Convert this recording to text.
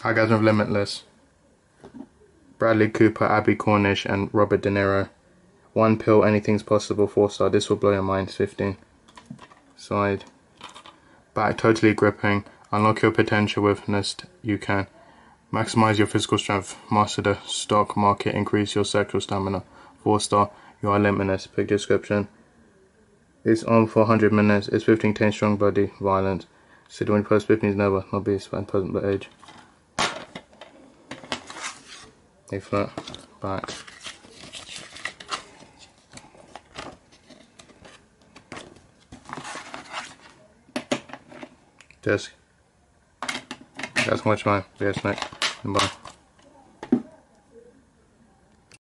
Hi guys, with Limitless. Bradley Cooper, Abby Cornish, and Robert De Niro. One pill, anything's possible. 4-star. This will blow your mind. 15. Side. Back, totally gripping. Unlock your potential with Nest. You can. Maximize your physical strength. Master the stock market. Increase your sexual stamina. 4-star. You are limitless. Pick description. It's on for 100 minutes. It's 15 10 strong body. Violence. Sit when post 15 is never. Not be and present but age. A flat. Back. Desk. That's much mine. Yes, mate. Bye.